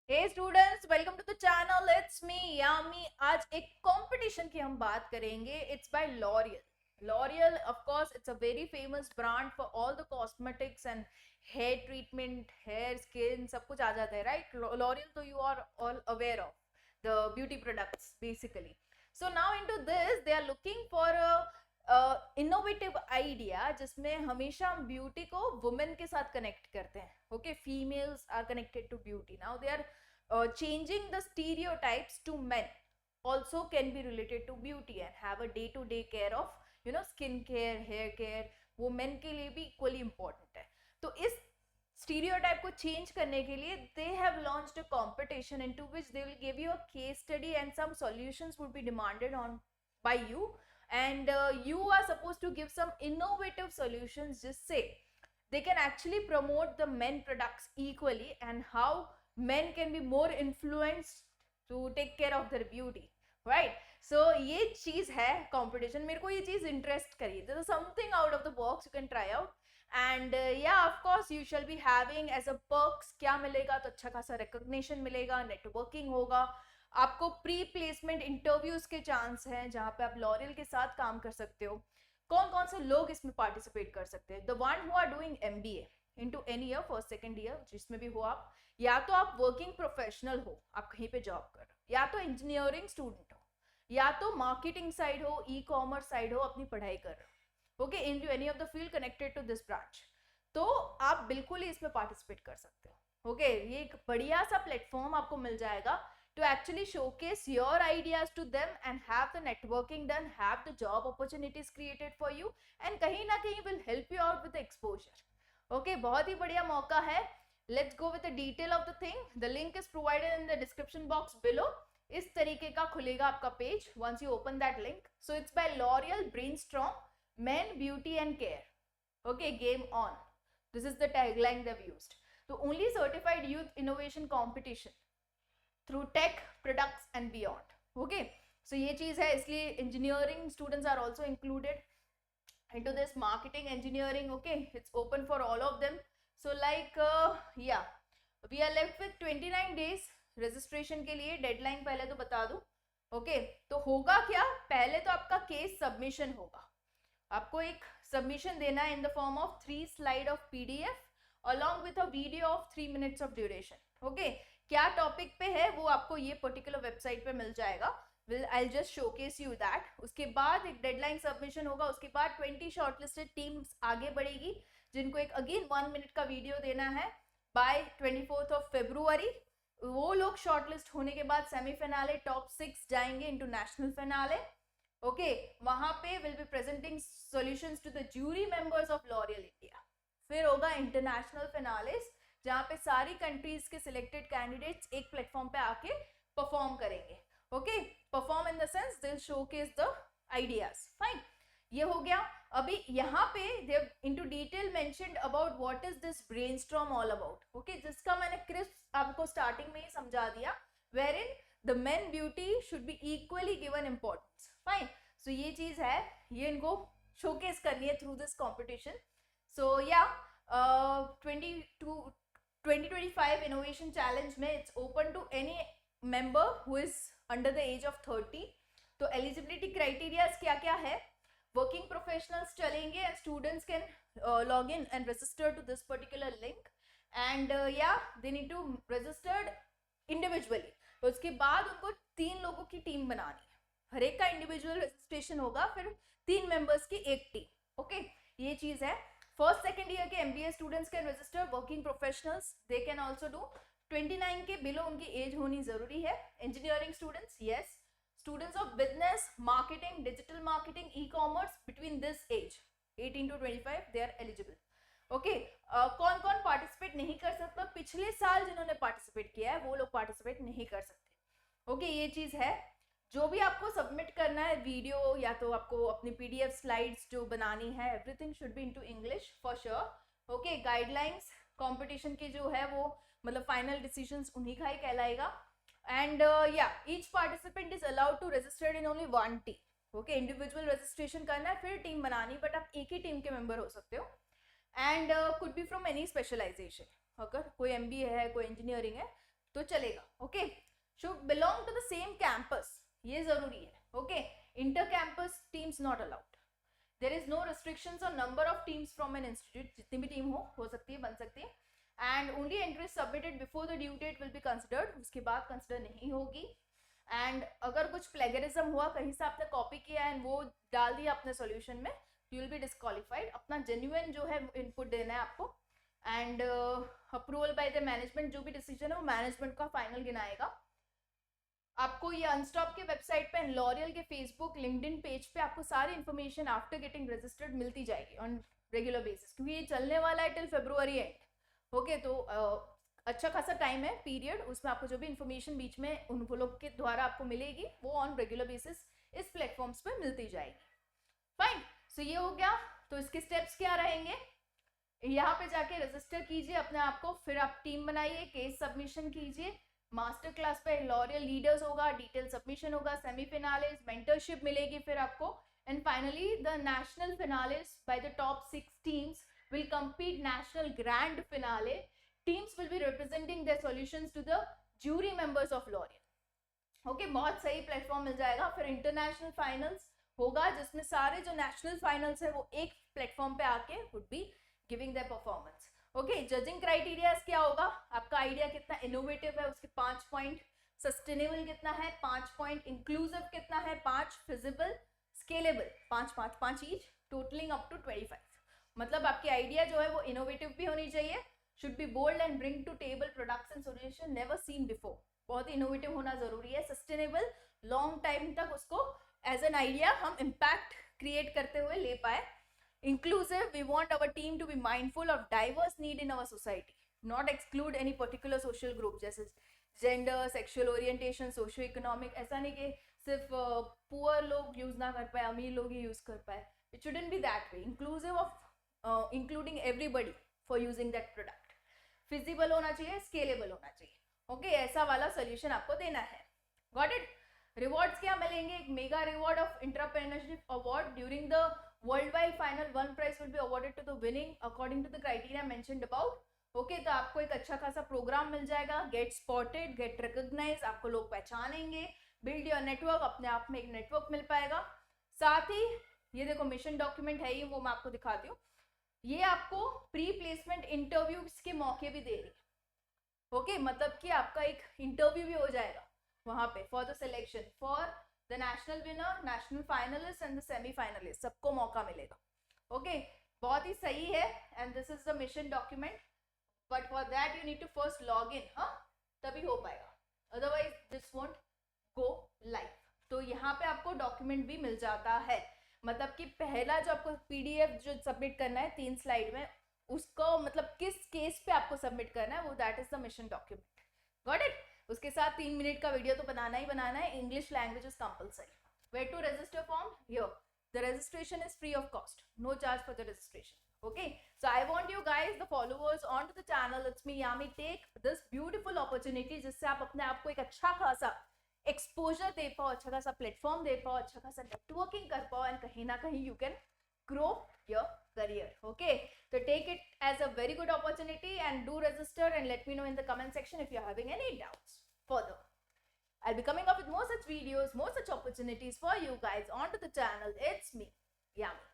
Hey students, welcome to the channel. It's me Yami. आज एक competition की हम बात करेंगे। It's by L'Oreal. L'Oreal of course it's a very famous brand for all the cosmetics and hair treatment, hair skin सब कुछ आ जाता है, राइट? लॉरियल, तो you are all aware of the beauty products basically. So now into this they are looking for innovative idea जिसमें हमेशा हम beauty को वुमेन के साथ कनेक्ट करते हैं. Okay, females are connected to beauty. Now they are changing the stereotypes to men also can be related to beauty and have a day to day care of skin care, hair care. वो men के लिए भी equally important है. तो इस stereotype को change करने के लिए they have launched a competition into which they will give you a case study and some solutions would be demanded on by you, and you are supposed to give some innovative solutions just say they can actually promote the men products equally and how men can be more influenced to take care of their beauty, right? So ये चीज है competition. मेरे को ये चीज interest करी. This is something out of the box you can try out. And yeah, of course you shall be having as a perks क्या मिलेगा, तो अच्छा खासा recognition मिलेगा, networking होगा, आपको प्री प्लेसमेंट इंटरव्यूज के चांस हैं जहां पे आप लॉरियल के साथ काम कर सकते हो. कौन कौन से लोग इसमें पार्टिसिपेट कर सकते हैं? The one who are doing MBA into any year, first second year, जिसमें भी हो आप, या तो आप वर्किंग प्रोफेशनल हो, आप कहीं पे जॉब कर रहे हो, या तो इंजीनियरिंग स्टूडेंट हो, या तो मार्केटिंग साइड हो, ई कॉमर्स साइड हो, अपनी पढ़ाई कर रहे हो, okay, into any of the field connected to this branch, तो आप बिल्कुल ही इसमें पार्टिसिपेट कर सकते हो. ओके, ये एक बढ़िया सा प्लेटफॉर्म आपको मिल जाएगा to actually showcase your ideas to them and have the networking done, have the job opportunities created for you, and kahin na kahin will help you out with the exposure. Okay, बहुत ही बढ़िया मौका है. Let's go with the detail of the thing. The link is provided in the description box below. इस तरीके का खुलेगा आपका page once you open that link. So it's by L'Oreal Brainstorm Men Beauty and Care. Okay, game on. This is the tagline they've used. The only certified youth innovation competition through tech products and beyond. Okay, so ये चीज है, इसलिए engineering students are also included into this, marketing, engineering. Okay, it's open for all of them. So like yeah, we are left with 29 days registration के लिए. deadline पहले तो बता दूं. ओके, तो होगा क्या, पहले तो आपका केस सबमिशन होगा. आपको एक सबमिशन देना है in the form of 3 slide of PDF along with a video of 3 minutes of duration. Okay, क्या टॉपिक पे है वो आपको ये पर्टिकुलर वेबसाइट पे मिल जाएगा. Will I just showcase you that. उसके बाद एक डेडलाइन सबमिशन होगा. उसके बाद 20 शॉर्टलिस्टेड टीम्स आगे बढ़ेगी जिनको एक अगेन 1 मिनट का वीडियो देना है बाय 24th of February. वो लोग शॉर्टलिस्ट होने के बाद सेमीफिनाले टॉप 6 जाएंगे इनटू नेशनल फिनाले. ओके, वहां पे will be presenting solutions to the jury members of L'Oreal India. फिर होगा इंटरनेशनल फिनालेस जहां पे सारी कंट्रीज के सिलेक्टेड कैंडिडेट्स एक प्लेटफॉर्म पे आके परफॉर्म करेंगे. Okay, perform in the sense they will showcase the ideas. Fine, ये हो गया. अभी यहाँ पे they into detail mentioned about what is this brainstorm all about. Okay, जिसका मैंने क्रिस्प आपको स्टार्टिंग में ही समझा दिया, where in the main beauty should be equally given importance. Fine, so ये चीज है, ये इनको शोकेस करनी है थ्रू दिस कॉम्पिटिशन. सो या 2025 innovation challenge में it's open to any member who is under the age of 30. तो eligibility criteria क्या क्या है? Working professionals चलेंगे and students can log in and register to this particular link, and yeah, they need to registered individually. उसके बाद उनको 3 लोगों की टीम बनानी है. हर एक का इंडिविजुअल रजिस्ट्रेशन होगा, फिर 3 मेंबर्स की एक टीम. ओके, ये चीज है. फर्स्ट सेकेंड ईयर के MBA students can register. Working professionals they can also do. 29 के बिलो उनकी एज होनी जरूरी है. Engineering students yes. Students of business, marketing, digital marketing, e commerce between this age 18 to 25 they are eligible. Okay, कौन कौन participate नहीं कर सकता? पिछले साल जिन्होंने पार्टिसिपेट किया है वो लोग पार्टिसिपेट नहीं कर सकते. ओके, ये चीज है. जो भी आपको सबमिट करना है वीडियो या तो आपको अपनी पीडीएफ स्लाइड्स जो बनानी है, everything should be into English for sure. Okay, guidelines competition की जो है वो मतलब फाइनल डिसीजंस उन्हीं का ही कहलाएगा. एंड या each participant is allowed to registered in only 1 team. Okay, individual registration करना है, फिर टीम बनानी, बट आप एक ही टीम के मेंबर हो सकते हो. And could be from any specialisation. अगर कोई एमबीए है, कोई इंजीनियरिंग है, तो चलेगा. Okay, should belong to the same campus, ये जरूरी है. Okay, inter campus teams not allowed. There is no restrictions on number of teams from an institute. जितनी भी टीम हो सकती है, बन सकती है. And only entry submitted before the due date will be considered. उसके बाद कंसिडर नहीं होगी. एंड अगर कुछ प्लेगरिज्म हुआ, कहीं से आपने कॉपी किया एंड वो डाल दिया अपने सॉल्यूशन में, यू विल बी डिस्क्वालिफाइड. अपना जेन्युइन जो है इनपुट देना है आपको. And approval by the management, जो भी डिसीजन है वो मैनेजमेंट का फाइनल गिनाएगा. आपको ये अनस्टॉप के वेबसाइट पे, लॉरियल के फेसबुक लिंक्डइन पेज पे आपको सारी इन्फॉर्मेशन आफ्टर गेटिंग रजिस्टर्ड मिलती जाएगी ऑन रेगुलर बेसिस, क्योंकि ये चलने वाला है टिल February एंड. ओके, तो अच्छा खासा टाइम है पीरियड. उसमें आपको जो भी इन्फॉर्मेशन बीच में उन लोग के द्वारा आपको मिलेगी, वो ऑन रेगुलर बेसिस इस प्लेटफॉर्म्स पे मिलती जाएगी. फाइन, सो ये हो गया. तो इसके स्टेप्स क्या रहेंगे? यहाँ पे जाके रजिस्टर कीजिए अपने आप को, फिर आप टीम बनाइए, केस सबमिशन कीजिए. मास्टर क्लास पे लॉरियल लीडर्स होगा, डिटेल सबमिशन होगा, सेमीफिनालिस, मेंटरशिप मिलेगी फिर आपको. And finally the national finalists by the top 6 teams will compete national grand finale. Teams will be representing their solutions to the jury members of L'Oreal. Okay, बहुत सही platform मिल जाएगा. फिर international finals होगा, जिसमें सारे जो नेशनल फाइनल्स है वो एक प्लेटफॉर्म पे आके would be giving their performance. Okay, judging criterias क्या होगा? आपका आइडिया कितना इनोवेटिव है उसके 5 पॉइंट, सस्टेनेबल कितना है 5 पॉइंट, इंक्लूसिव कितना है 5, feasible, scalable 5 each, totalling up to 25. मतलब आपकी आइडिया जो है वो इनोवेटिव भी होनी चाहिए. Should be bold and bring to table products and solution never seen before. बहुत ही इनोवेटिव होना जरूरी है. सस्टेनेबल, लॉन्ग टाइम तक उसको एज एन आइडिया हम इम्पैक्ट क्रिएट करते हुए ले पाए. Inclusive, we want our team to be mindful of diverse need in our society, not exclude any particular social group, जैसे gender, sexual orientation, socio economic. ऐसा नहीं कि सिर्फ पुअर लोग यूज ना कर पाए, अमीर लोग ही यूज कर पाए. It shouldn't be that way. Inclusive of including everybody for using that product. Feasible होना चाहिए, scalable होना चाहिए. Okay, ऐसा वाला solution आपको देना है. Got it? Rewards क्या मिलेंगे? एक mega reward of entrepreneurship award. During the worldwide final, one prize will be awarded to the winning according to the criteria mentioned about. Okay, तो आपको एक अच्छा खासा प्रोग्राम मिल जाएगा. गेट स्पॉटेड, गेट रिकॉग्नाइज, आपको लोग पहचानेंगे. बिल्ड योर नेटवर्क, अपने आप में एक नेटवर्क मिल पाएगा. साथ ही ये देखो मिशन डॉक्यूमेंट है ही, वो मैं आपको दिखाती हूँ. ये आपको प्री प्लेसमेंट इंटरव्यूज के मौके भी दे रही है. ओके, मतलब कि आपका एक इंटरव्यू भी हो जाएगा वहां पे for the selection for the national winner, national finalist and the semi finalist. सबको मौका मिलेगा. ओके, बहुत ही सही है. And this is the mission document, but for that you need to first log in. हाँ, तभी हो पाएगा, otherwise this won't go live. तो यहाँ पे आपको डॉक्यूमेंट भी मिल जाता है. मतलब कि पहला जो आपको पीडीएफ जो सबमिट करना है 3 स्लाइड में, उसको मतलब किस केस पे आपको सबमिट करना है वो, that is the mission document. Got it? उसके साथ 3 मिनट का वीडियो तो बनाना ही बनाना है. English language is compulsory. Where to register form? Here. The registration is free of cost, no charge for the registration. Okay, so I want you guys, the followers onto the channel, it's me Yami, take this beautiful opportunity जिससे आप अपने आप को एक अच्छा खासा exposure दे पाओ, अच्छा खासा प्लेटफॉर्म दे पाओ, अच्छा खासा नेटवर्किंग कर पाओ, एंड कहीं ना कहीं you can grow your career. Okay, so take it as a very good opportunity and do register and let me know in the comment section if you're having any doubts further. I'll be coming up with more such videos, more such opportunities for you guys onto the channel. It's me, Yami.